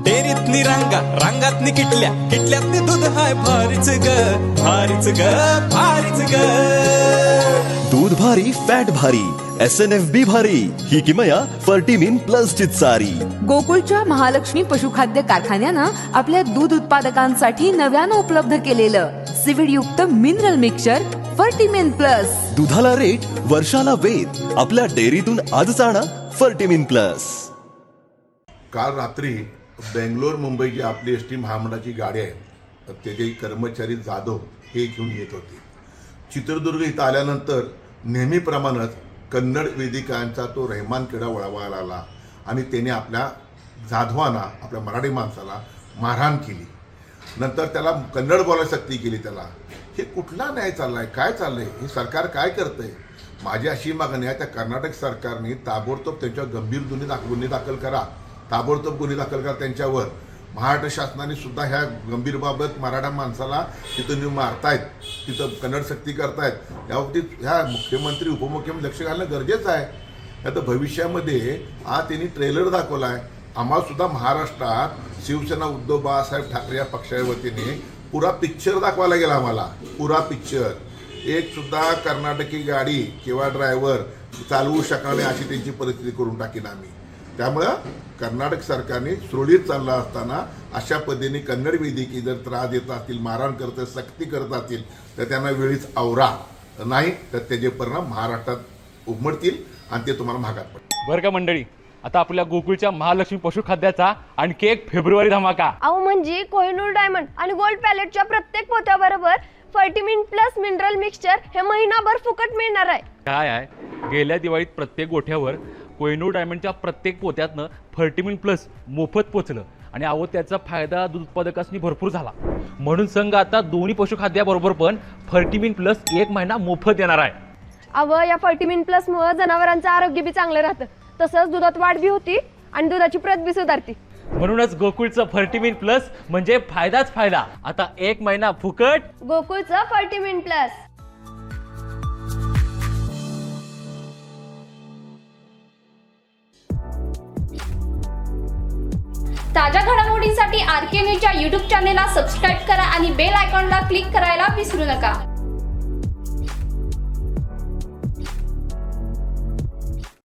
डेअरीतनी रांगातनी किटल्यातनी दूध हाय भारीच ग भारीच ग भारीच ग. दूध भारी फॅट भारी SNFB भारी ही किमया फर्टिमिन प्लस ची सारी. गोकुळच्या महालक्ष्मी पशुखाद्य कारखान्यानं आपल्या दूध उत्पादकांसाठी नव्यानं उपलब्ध केलेलं सीविड युक्त मिनरल मिक्सचर फर्टिमिन प्लस. दुधाला रेट वर्षाला वेद आपल्या डेअरीतून आजच आणा फर्टिमिन प्लस. काल रात्री बेंगलोर मुंबई जी आपली ST महामंडळाची गाडी आहे त्याचे कर्मचारी जाधव हे घेऊन येत होते. चित्रदुर्ग इथं आल्यानंतर नेहमीप्रमाणेच कन्नड वेदिकांचा तो रहमान किडा वळवायला आला आणि त्याने आपल्या जाधवांना आपल्या मराठी माणसाला मारहाण केली. नंतर त्याला कन्नड बोलायला सक्ती केली. त्याला हे कुठला न्याय चाललाय, काय चाललंय, हे सरकार काय करतंय. माझी अशी मागणी आहे त्या कर्नाटक सरकारने ताबडतोब त्यांच्यावर गंभीर गुन्हे दाखल करा, ताबडतोब गुन्हे दाखल करा त्यांच्यावर. महाराष्ट्र शासनाने सुद्धा ह्या गंभीर बाबत मराठा माणसाला तिथं मारतायत, तिथं कन्नड सक्ती करतायत, याबाबतीत ह्या मुख्यमंत्री उपमुख्यमंत्री लक्ष घालणं गरजेचं आहे. आता भविष्यामध्ये आज त्यांनी ट्रेलर दाखवला आहे. आम्हाला सुद्धा महाराष्ट्रात शिवसेना उद्धव बाळासाहेब ठाकरे या पक्षाच्या वतीने पुरा पिक्चर दाखवायला गेला. आम्हाला पुरा पिक्चर, एक सुद्धा कर्नाटकी गाडी किंवा ड्रायव्हर चालवू शकणार नाही अशी त्यांची परिस्थिती करून टाकीन आम्ही. त्यामुळं कर्नाटक सरकारने सुरळीत चालला असताना अशा पद्धतीने कन्नड वेदिके जर त्रास देत असतील, मारहाण करत सक्ती करत असतील तर त्यांना वेळीच आवरा, नाही तर त्याचे परिणाम महाराष्ट्रात उमटतील आणि ते तुम्हाला महागात पडतील. बरं का मंडळी, आता आपल्या गोकुळच्या महालक्ष्मी पशुखाद्याचा आणखी एक फेब्रुवारी धमाका. अहो म्हणजे कोहिनूर डायमंड आणि गोल्ड पॅलेटच्या प्रत्येक पोत्याबरोबर फर्टिमिन प्लस मिनरल मिक्सचर हे महिनाभर फुकट मिळणार आहे. काय आहे, गेल्या दिवाळीत प्रत्येक गोठ्यावर कोहिनूर डायमंडच्या प्रत्येक पोत्यातनं फर्टिमिन प्लस मोफत पोचलं आणि अहो त्याचा फायदा दूध उत्पादकांनी भरपूर झाला. म्हणून संघ आता दोन्ही पशुखाद्याबरोबर पण फर्टिमिन प्लस 1 महिना मोफत देणार आहे. अहो या फर्टिमिन प्लस मुळे जनावरांचं आरोग्य बी चांगलं राहतं, तसंच दुधात वाढ बी होती आणि दुधाची प्रत बी सुधारती. म्हणूनच गोकुळचं फर्टिमिन प्लस म्हणजे फायदाच फायदा. आता 1 महिना फुकट गोकुळचं फर्टिमिन प्लस. ताज्या घडामोडींसाठी RK न्यूजच्या YouTube चॅनेलला सबस्क्राईब करा आणि बेल आयकॉनला क्लिक करायला विसरू नका.